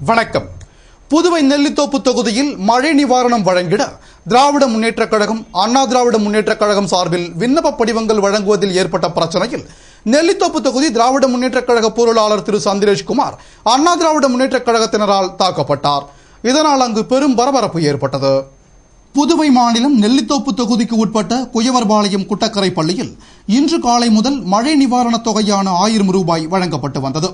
வணக்கம். புதுவை நெல்லித்தோப்பு தொகுதியில் மழை நிவாரணம் வழங்கிட திராவிட முன்னேற்றக் கழகம், அண்ணா திராவிட முன்னேற்றக் கழகம் சார்பில் விண்ணப்ப படிவங்கள் வழங்குவதில் ஏற்பட்ட பிரச்சனையில் நெல்லித்தோப்பு தொகுதி திராவிட முன்னேற்றக் கழக பொருளாளர் திரு சந்திரேஷ்குமார் அண்ணா திராவிட முன்னேற்றக் கழகத்தினரால் தாக்கப்பட்டார். இதனால் அங்கு பெரும் பரபரப்பு ஏற்பட்டது. புதுவை மாநிலம் நெல்லித்தோப்பு தொகுதிக்கு உட்பட்ட குயவர்பாளையம் குட்டக்கரை பள்ளியில் இன்று காலை முதல் மழை நிவாரணத் தொகையான 1000 ரூபாய் வழங்கப்பட்டு வந்தது.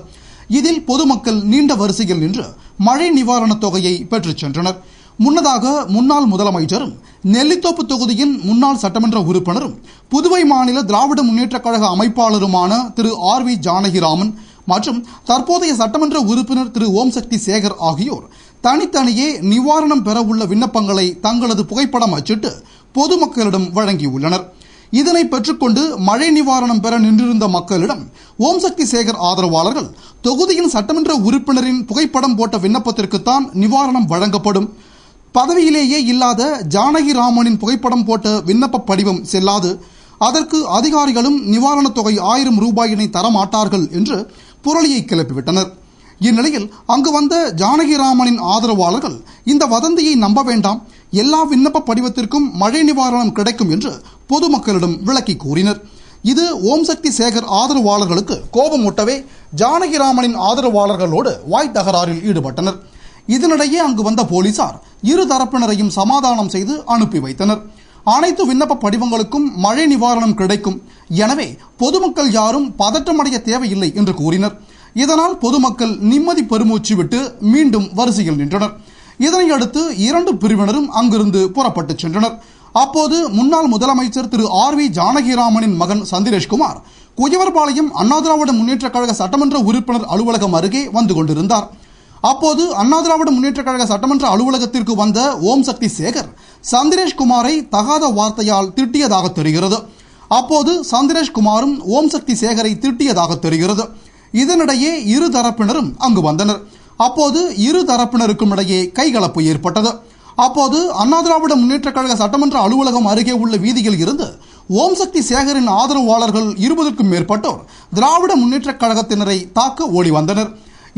இதில் பொதுமக்கள் நீண்ட வரிசையில் நின்று மழை நிவாரணத் தொகையை பெற்றுச் சென்றனர். முன்னதாக முன்னாள் முதலமைச்சரும் நெல்லித்தோப்பு தொகுதியின் முன்னாள் சட்டமன்ற உறுப்பினரும் புதுவை மாநில திராவிட முன்னேற்றக் கழக அமைப்பாளருமான திரு RV ஜானகிராமன் மற்றும் தற்போதைய சட்டமன்ற உறுப்பினர் திரு ஓம்சக்தி சேகர் ஆகியோர் தனித்தனியே நிவாரணம் பெற உள்ள விண்ணப்பங்களை தங்களது புகைப்படம் அச்சிட்டு பொதுமக்களிடம் வழங்கியுள்ளனர். இதனை பெற்றுக்கொண்டு மழை நிவாரணம் பெற நின்றிருந்த மக்களிடம் ஓம்சக்தி சேகர் ஆதரவாளர்கள் தொகுதியின் சட்டமன்ற உறுப்பினரின் புகைப்படம் போட்ட விண்ணப்பத்திற்குத்தான் நிவாரணம் வழங்கப்படும், பதவியிலேயே இல்லாத ஜானகிராமனின் புகைப்படம் போட்ட விண்ணப்ப படிவம் செல்லாது, அதற்கு அதிகாரிகளும் நிவாரணத் தொகை 1000 ரூபாயினை தரமாட்டார்கள் என்று புரளியை கிளப்பிவிட்டனர். இந்நிலையில் அங்கு வந்த ஜானகிராமனின் ஆதரவாளர்கள் இந்த வதந்தியை நம்ப வேண்டாம், எல்லா விண்ணப்ப படிவத்திற்கும் மழை நிவாரணம் கிடைக்கும் என்று பொதுமக்களிடம் விளக்கி கூறினர். இது ஓம்சக்தி சேகர் ஆதரவாளர்களுக்கு கோபமூட்டவே ஜானகிராமனின் ஆதரவாளர்களோடு வாய் தகராறில் ஈடுபட்டனர். இதனிடையே அங்கு வந்த போலீசார் இரு தரப்பினரையும் சமாதானம் செய்து அனுப்பி வைத்தனர். அனைத்து விண்ணப்ப படிவங்களுக்கும் மழை நிவாரணம் கிடைக்கும், எனவே பொதுமக்கள் யாரும் பதற்றமடைய தேவையில்லை என்று கூறினர். இதனால் பொதுமக்கள் நிம்மதி பெருமூச்சு விட்டு மீண்டும் வரிசையில் நின்றனர். இதனையடுத்து 2 பிரிவினரும் அங்கிருந்து புறப்பட்டு சென்றனர். அப்போது முன்னாள் முதலமைச்சர் திரு RV ஜானகிராமனின் மகன் சந்திரேஷ்குமார் குயவர்பாளையம் அண்ணா திராவிட முன்னேற்றக் கழக சட்டமன்ற உறுப்பினர் அலுவலகம் அருகே வந்து கொண்டிருந்தார். அப்போது அண்ணா திராவிட முன்னேற்றக் கழக சட்டமன்ற அலுவலகத்திற்கு வந்த ஓம்சக்தி சேகர் சந்திரேஷ்குமாரை தகாத வார்த்தையால் திட்டியதாக தெரிகிறது. அப்போது சந்திரேஷ்குமாரும் ஓம்சக்தி சேகரை திட்டியதாக தெரிகிறது. இதனிடையே இரு தரப்பினரும் அங்கு வந்தனர். அப்போது இரு தரப்பினருக்கும் இடையே கைகலப்பு ஏற்பட்டது. அப்போது அண்ணா திராவிட முன்னேற்றக் கழக சட்டமன்ற அலுவலகம் அருகே உள்ள வீதியில் இருந்து ஓம்சக்தி சேகரின் ஆதரவாளர்கள் 20க்கும் மேற்பட்டோர் திராவிட முன்னேற்றக் கழகத்தினரை தாக்க ஓடி வந்தனர்.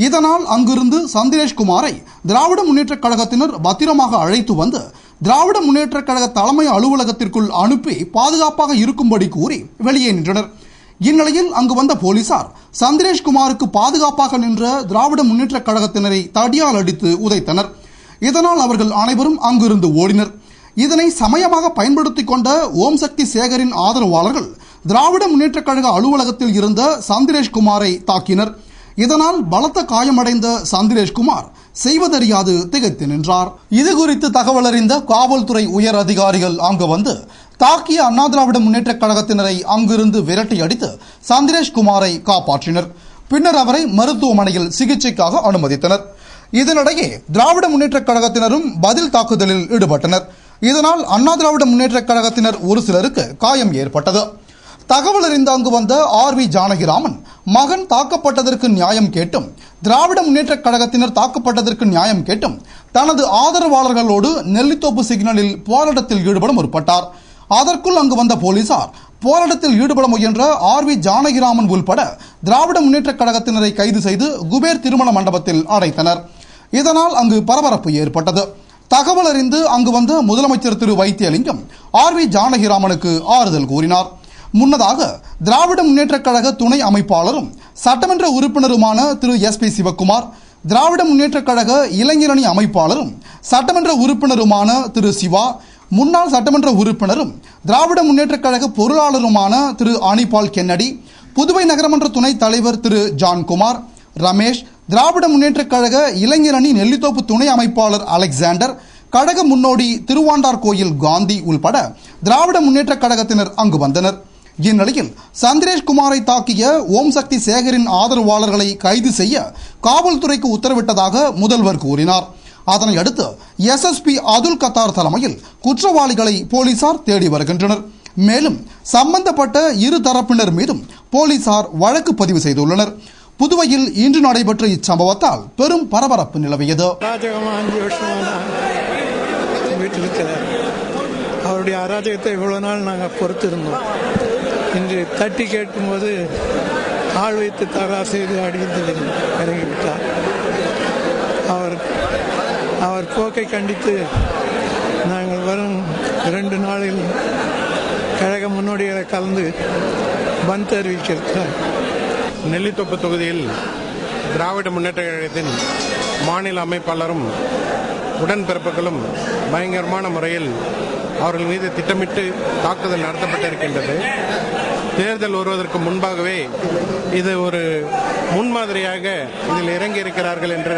இதனால் அங்கிருந்து சந்திரேஷ்குமாரை திராவிட முன்னேற்றக் கழகத்தினர் பத்திரமாக அழைத்து வந்து திராவிட முன்னேற்றக் கழக தலைமை அலுவலகத்திற்குள் அனுப்பி பாதுகாப்பாக இருக்கும்படி கூறி வெளியே நின்றனர். இந்நிலையில் அங்கு வந்த போலீசார் சந்திரேஷ்குமாருக்கு பாதுகாப்பாக நின்ற திராவிட முன்னேற்றக் கழகத்தினரை தடியால் அடித்து உதைத்தனர். இதனால் அவர்கள் அனைவரும் அங்கிருந்து ஓடினர். இதனை சமயமாக பயன்படுத்திக் கொண்ட ஓம்சக்தி சேகரின் ஆதரவாளர்கள் திராவிட முன்னேற்றக் கழக அலுவலகத்தில் இருந்த சந்திரேஷ்குமாரை தாக்கினர். இதனால் பலத்த காயமடைந்த சந்திரேஷ்குமார் செய்வதறியாது திகைத்து நின்றார். இது குறித்து தகவல் அறிந்த காவல்துறை உயர் அதிகாரிகள் அங்கு வந்து தாக்கிய அண்ணா திராவிட முன்னேற்றக் கழகத்தினரை அங்கிருந்து விரட்டி அடித்து சந்திரேஷ்குமாரை காப்பாற்றினர். பின்னர் அவரை மருத்துவமனையில் சிகிச்சைக்காக அனுமதித்தனர். இதனிடையே திராவிட முன்னேற்றக் கழகத்தினரும் பதில் தாக்குதலில் ஈடுபட்டனர். இதனால் அண்ணா திராவிட முன்னேற்றக் கழகத்தினர் ஒரு சிலருக்கு காயம் ஏற்பட்டது. தகவல் அறிந்து அங்கு வந்த RV ஜானகிராமன் மகன் தாக்கப்பட்டதற்கு நியாயம் கேட்டும், திராவிட முன்னேற்றக் கழகத்தினர் தாக்கப்பட்டதற்கு நியாயம் கேட்டும் தனது ஆதரவாளர்களோடு நெல்லித்தோப்பு சிக்னலில் போராட்டத்தில் ஈடுபட முற்பட்டார். அதற்குள் அங்கு வந்த போலீசார் போராட்டத்தில் ஈடுபட முயன்ற RV ஜானகிராமன் உள்பட திராவிட முன்னேற்றக் கழகத்தினரை கைது செய்து குபேர் திருமண மண்டபத்தில் அடைத்தனர். இதனால் அங்கு பரபரப்பு ஏற்பட்டது. தகவல் அறிந்து அங்கு வந்த முதலமைச்சர் திரு வைத்தியலிங்கம் RV ஜானகிராமனுக்கு ஆறுதல் கூறினார். முன்னதாக திராவிட முன்னேற்றக் கழக துணை அமைப்பாளரும் சட்டமன்ற உறுப்பினருமான திரு SP சிவக்குமார், திராவிட முன்னேற்றக் கழக இளைஞரணி அமைப்பாளரும் சட்டமன்ற உறுப்பினருமான திரு சிவா, முன்னாள் சட்டமன்ற உறுப்பினரும் திராவிட முன்னேற்றக் கழக பொருளாளருமான திரு அனிபால் கென்னடி, புதுவை நகரமன்ற துணைத் தலைவர் திரு ஜான்குமார், ரமேஷ், திராவிட முன்னேற்றக் கழக இளைஞரணி நெல்லித்தோப்பு துணை அமைப்பாளர் அலெக்சாண்டர், கழக முன்னோடி திருவாண்டார் கோயில் காந்தி உள்பட திராவிட முன்னேற்றக் கழகத்தினர் அங்கு வந்தனர். இந்நிலையில் சந்திரேஷ்குமாரை தாக்கிய ஓம்சக்தி சேகரின் ஆதரவாளர்களை கைது செய்ய காவல்துறைக்கு உத்தரவிட்டதாக முதல்வர் கூறினார். அதனை அடுத்து SSP அதுல் கத்தார் தலைமையில் குற்றவாளிகளை போலீசார் தேடி வருகின்றனர். மேலும் சம்பந்தப்பட்ட இரு தரப்பினர் மீதும் போலீசார் வழக்கு பதிவு செய்துள்ளனர். புதுவையில் இன்று நடைபெற்ற இச்சம்பவத்தால் பெரும் பரபரப்பு நிலவியது. அவருடைய அராஜகத்தை இவ்வளவு நாள் நாங்கள் பொறுத்திருந்தோம். இன்று தட்டி கேட்கும்போது ஆள் வைத்து தகராறு செய்து அடித்து இறங்கிவிட்டார். அவர் போக்கை கண்டித்து நாங்கள் வரும் 2 நாளில் கழக முன்னோடிகளை கலந்து பந்த் அறிவிக்கிறார். நெல்லித்தோப்பு தொகுதியில் திராவிட முன்னேற்ற கழகத்தின் மாநில அமைப்பாளரும் உடன்பிறப்புகளும் பயங்கரமான முறையில் அவர்கள் மீது திட்டமிட்டு தாக்குதல் நடத்தப்பட்டிருக்கின்றது. தேர்தல் வருவதற்கு முன்பாகவே இது ஒரு முன்மாதிரியாக இதில் இறங்கி இருக்கிறார்கள் என்று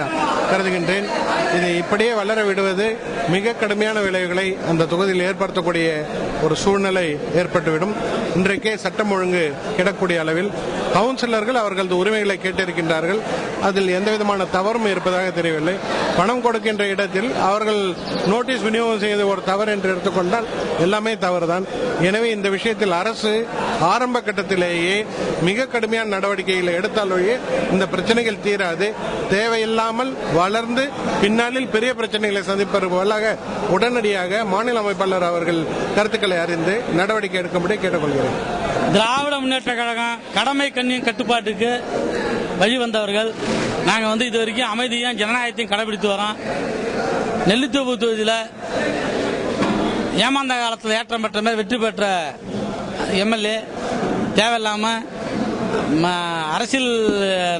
கருதுகின்றேன். இதை இப்படியே வளர விடுவது மிக கடுமையான விளைவுகளை அந்த தொகுதியில் ஏற்படுத்தக்கூடிய ஒரு சூழ்நிலை ஏற்பட்டுவிடும். இன்றைக்கே சட்டம் ஒழுங்கு கிடக்கூடிய அளவில் கவுன்சிலர்கள் அவர்களது உரிமைகளை கேட்டிருக்கின்றார்கள். அதில் எந்தவிதமான தவறும் இருப்பதாக தெரியவில்லை. பணம் கொடுக்கின்ற இடத்தில் அவர்கள் நோட்டீஸ் விநியோகம் செய்த ஒரு தவறு என்று எடுத்துக்கொண்டால் எல்லாமே தவறுதான். எனவே இந்த விஷயத்தில் அரசு ஆரம்ப கட்டத்திலேயே மிக கடுமையான நடவடிக்கைகளை எடுத்தாலேயே இந்த பிரச்சனைகள் தீராது. தேவையில்லாமல் வளர்ந்து பின்னாளில் பெரிய பிரச்சனைகளை சந்திப்பது போலாக உடனடியாக மாநில அமைப்பாளர் அவர்கள் கருத்துக்களை அறிந்து நடவடிக்கை எடுக்கும்படி கேட்டுக்கொள்கிறேன். திராவிட முன்னேற்ற கழகம் கடமை கண்ணியம் கட்டுப்பாட்டுக்கு வழிவந்தவர்கள். நாங்கள் இது வரைக்கும் அமைதியும் ஜனநாயகத்தையும் கடைபிடித்து வரோம். நெல்லித்தோப்பு தொகுதியில் ஏமாந்த காலத்தில் ஏற்றம் பெற்ற மாதிரி வெற்றி பெற்ற எம்எல்ஏ தேவையில்லாமல் அரசியல்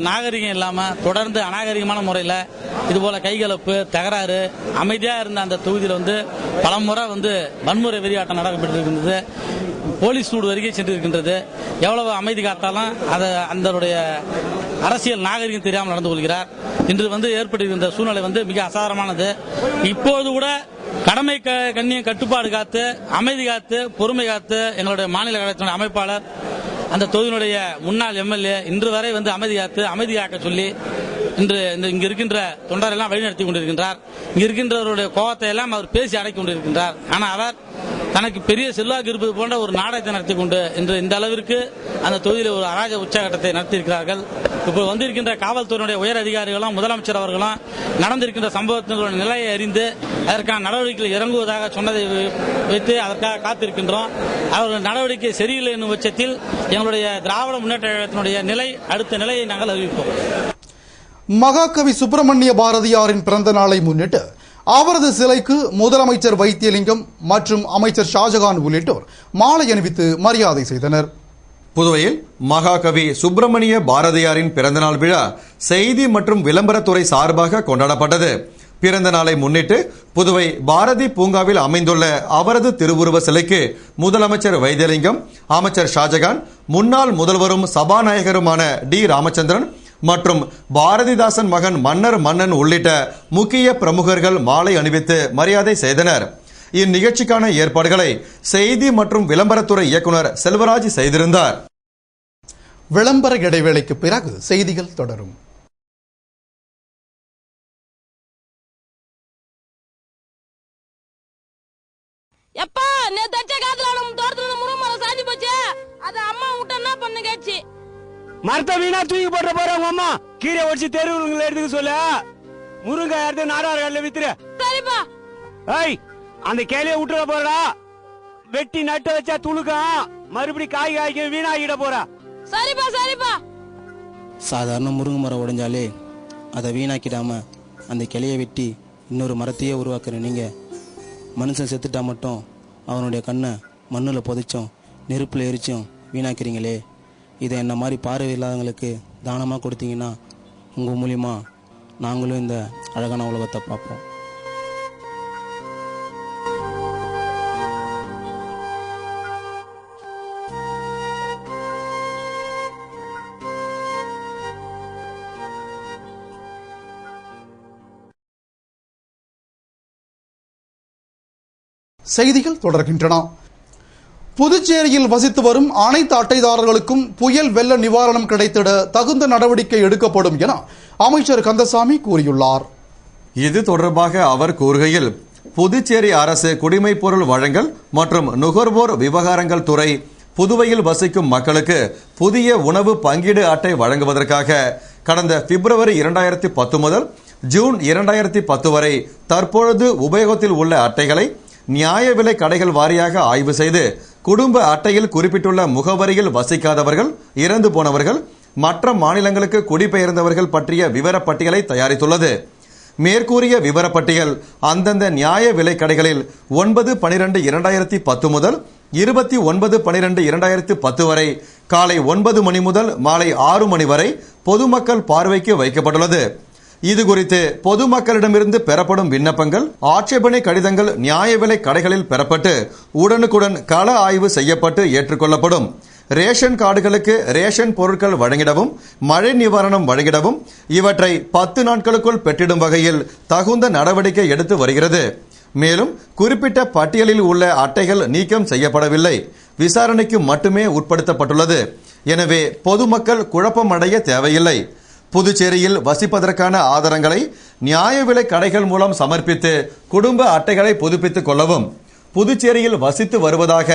நாகரிகம் இல்லாமல் தொடர்ந்து அநாகரிகமான முறையில் இதுபோல் கைகலப்பு தகராறு அமைதியாக இருந்த அந்த தொகுதியில் பல முறை வன்முறை வெறியாட்டம் நடைபெற்றிருக்கின்றது. போலீஸ் சூடு வரைக்கும் சென்றிருக்கின்றது. எவ்வளவு அமைதி காத்தாலும் அதனுடைய அரசியல் நாகரிகம் தெரியாமல் நடந்து கொள்கிறார். இன்று ஏற்பட்டிருக்கின்ற சூழ்நிலை மிக அசாதாரணமானது. இப்போது கூட கடமை கண்ணியம் கட்டுப்பாடு காத்து அமைதி காத்து பொறுமை காத்து எங்களுடைய மாநில கழகத்தினுடைய அமைப்பாளர் அந்த தொகுதியினுடைய முன்னாள் எம்எல்ஏ இன்று வரை அமைதி காக்க சொல்லி இன்று இங்கு இருக்கின்ற தொண்டரெல்லாம் வழிநடத்தி கொண்டிருக்கின்றார். இங்கு இருக்கின்றவருடைய கோபத்தை எல்லாம் அவர் பேசி அடக்கி கொண்டிருக்கின்றார். ஆனால் அவர் தனக்கு பெரிய செல்வாக்கு இருப்பது போன்ற ஒரு நாடகத்தை நடத்தி கொண்டு இன்று இந்த அளவிற்கு அந்த தொகுதியில் ஒரு அராஜ உச்சகட்டத்தை நடத்தியிருக்கிறார்கள். இப்போ வந்திருக்கின்ற காவல்துறையினுடைய உயர் அதிகாரிகளும் முதலமைச்சர் அவர்களும் நடந்திருக்கின்ற சம்பவத்தினுடைய நிலையை அறிந்து அதற்கான நடவடிக்கைகள் இறங்குவதாக சொன்னதை வைத்து அதற்காக காத்திருக்கின்றோம். அவர்கள் நடவடிக்கை சரியில்லை என்னும் பட்சத்தில் எங்களுடைய திராவிட முன்னேற்ற கழகத்தினுடைய நிலை அடுத்த நிலையை நாங்கள் அறிவிப்போம். மகாகவி சுப்பிரமணிய பாரதியாரின் பிறந்த நாளை முன்னிட்டு அவரது சிலைக்கு முதலமைச்சர் வைத்தியலிங்கம் மற்றும் அமைச்சர் ஷாஜகான் உள்ளிட்டோர் மாலை அணிவித்து மரியாதை செய்தனர். புதுவையில் மகாகவி சுப்பிரமணிய பாரதியாரின் பிறந்தநாள் விழா செய்தி மற்றும் விளம்பரத்துறை சார்பாக கொண்டாடப்பட்டது. பிறந்த நாளை முன்னிட்டு புதுவை பாரதி பூங்காவில் அமைந்துள்ள அவரது திருவுருவ சிலைக்கு முதலமைச்சர் வைத்தியலிங்கம், அமைச்சர் ஷாஜகான், முன்னாள் முதல்வரும் சபாநாயகருமான டி ராமச்சந்திரன் மற்றும் பாரதிதாசன் மகன் மன்னன் உள்ளிட்ட முக்கிய பிரமுகர்கள் மாலை அணிவித்து மரியாதை செய்தனர். இந்நிகழ்ச்சிக்கான ஏற்பாடுகளை செய்தி மற்றும் விளம்பரத்துறை இயக்குனர் செல்வராஜ் செய்திருந்தார். விளம்பர இடைவேளைக்கு பிறகு செய்திகள் தொடரும். எப்பா நேத்து அச்ச காத்துல நம்ம தோட்டத்துல முருங்கமரம் சாஞ்சி போச்சு. அத அம்மா விட்டு என்ன பண்ணு கேச்சு. மரத்தை வீணா தூக்கி போட்டு போறாங்க அம்மா. கீரை ஒடிச்சு தெருவுங்களை எடுத்துக்க சொல்ல. முருங்கை எடுத்து நாடார்கள் வித்துரு. சரிப்பா. ஏய் அந்த கேலிய விட்டுற போறா. வெட்டி நட்டு வச்சா துளுக்கம் மறுபடி காய்க்க வீணாகிட போறா. சரிப்பா சரிப்பா. சாதாரண முருங்கை மரம் உடைஞ்சாலே அதை வீணாக்கிடாம அந்த கிளையை வெட்டி இன்னொரு மரத்தையே உருவாக்குற நீங்க மனுஷன் செத்துட்டா மட்டும் அவனுடைய கண்ணை மண்ணில் புதைச்சும் நெருப்பில் எரிச்சும் வீணாக்கிறீங்களே. இதை என்ன மாதிரி பார்வை இல்லாதவங்களுக்கு தானமாக கொடுத்தீங்கன்னா உங்கள் மூலியமா நாங்களும் இந்த அழகான உலகத்தை பார்ப்போம். செய்திகள் தொடர்கின்றன. புதுச்சேரியில் வசித்து வரும் அனைத்து அட்டைதாரர்களுக்கும் புயல் வெள்ள நிவாரணம் கிடைத்திட தகுந்த நடவடிக்கை எடுக்கப்படும் என அமைச்சர் கந்தசாமி கூறியுள்ளார். இது தொடர்பாக அவர் கூறுகையில், புதுச்சேரி அரசு குடிமைப் பொருள் வழங்கல் மற்றும் நுகர்வோர் விவகாரங்கள் துறை புதுவையில் வசிக்கும் மக்களுக்கு புதிய உணவு பங்கீடு அட்டை வழங்குவதற்காக கடந்த பிப்ரவரி 2010 முதல் ஜூன் 2010 வரை தற்பொழுது உபயோகத்தில் உள்ள அட்டைகளை நியாய விலை கடைகள் வாரியாக ஆய்வு செய்து குடும்ப அட்டையில் குறிப்பிட்டுள்ள முகவரியில் வசிக்காதவர்கள், இறந்து போனவர்கள், மற்ற மாநிலங்களுக்கு குடிபெயர்ந்தவர்கள் பற்றிய விவரப்பட்டியலை தயாரித்துள்ளது. மேற்கூறிய விவரப்பட்டியல் அந்தந்த நியாய விலைக் கடைகளில் 9/12/2010 முதல் 29/12/2010 வரை காலை 9 மணி முதல் மாலை 6 மணி வரை பொதுமக்கள் பார்வைக்கு வைக்கப்பட்டுள்ளது. இதுகுறித்து பொதுமக்களிடமிருந்து பெறப்படும் விண்ணப்பங்கள், ஆட்சேபனை கடிதங்கள் நியாய விலை கடைகளில் பெறப்பட்டு உடனுக்குடன் கள ஆய்வு செய்யப்பட்டு ஏற்றுக்கொள்ளப்படும். ரேஷன் கார்டுகளுக்கு ரேஷன் பொருட்கள் வழங்கிடவும், மழை நிவாரணம் வழங்கிடவும் இவற்றை 10 நாட்களுக்குள் பெற்றிடும் வகையில் தகுந்த நடவடிக்கை எடுத்து வருகிறது. மேலும் குறிப்பிட்ட பட்டியலில் உள்ள அட்டைகள் நீக்கம் செய்யப்படவில்லை, விசாரணைக்கு மட்டுமே உட்படுத்தப்பட்டுள்ளது. எனவே பொதுமக்கள் குழப்பமடைய தேவையில்லை. புதுச்சேரியில் வசிப்பதற்கான ஆதாரங்களை நியாய விலை கடைகள் மூலம் சமர்ப்பித்து குடும்ப அட்டைகளை புதுப்பித்துக் கொள்ளவும். புதுச்சேரியில் வசித்து வருவதாக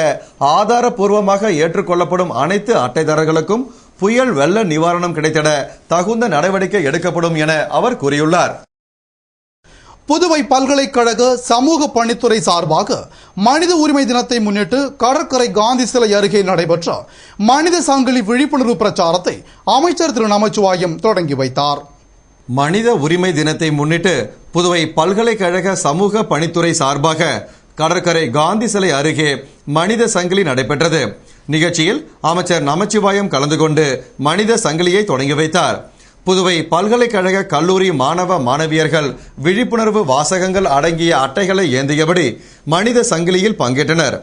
ஆதாரப்பூர்வமாக ஏற்றுக்கொள்ளப்படும் அனைத்து அட்டைதாரர்களுக்கும் புயல் வெள்ள நிவாரணம் கிடைத்திட தகுந்த நடவடிக்கை எடுக்கப்படும் என அவர் கூறியுள்ளார். புதுவை பல்கலைக்கழக சமூக பணித்துறை சார்பாக மனித உரிமை தினத்தை முன்னிட்டு கடற்கரை காந்தி சிலை அருகே நடைபெற்ற மனித சங்கிலி விழிப்புணர்வு பிரச்சாரத்தை அமைச்சர் திரு நமச்சிவாயம் தொடங்கி வைத்தார். மனித உரிமை தினத்தை முன்னிட்டு புதுவை பல்கலைக்கழக சமூக பணித்துறை சார்பாக கடற்கரை காந்தி சிலை அருகே மனித சங்கிலி நடைபெற்றது. நிகழ்ச்சியில் அமைச்சர் நமச்சிவாயம் கலந்து கொண்டு மனித சங்கிலியை தொடங்கி வைத்தார். புதுவை பல்கலைக்கழக கல்லூரி மாணவ மாணவியர்கள் விழிப்புணர்வு வாசகங்கள் அடங்கிய அட்டைகளை ஏந்தியபடி மனித சங்கிலியில் பங்கேற்றனர்.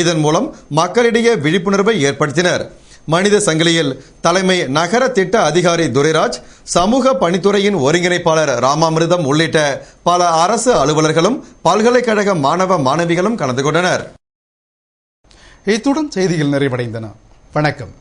இதன் மூலம் மக்களிடையே விழிப்புணர்வை ஏற்படுத்தினர். மனித சங்கிலியில் தலைமை நகர திட்ட அதிகாரி துரைராஜ், சமூக பணித்துறையின் ஒருங்கிணைப்பாளர் ராமாமிர்தம் உள்ளிட்ட பல அரசு அலுவலர்களும் பல்கலைக்கழக மாணவ மாணவிகளும் கலந்து கொண்டனர். இத்துடன் செய்திகள் நிறைவடைந்தன. வணக்கம்.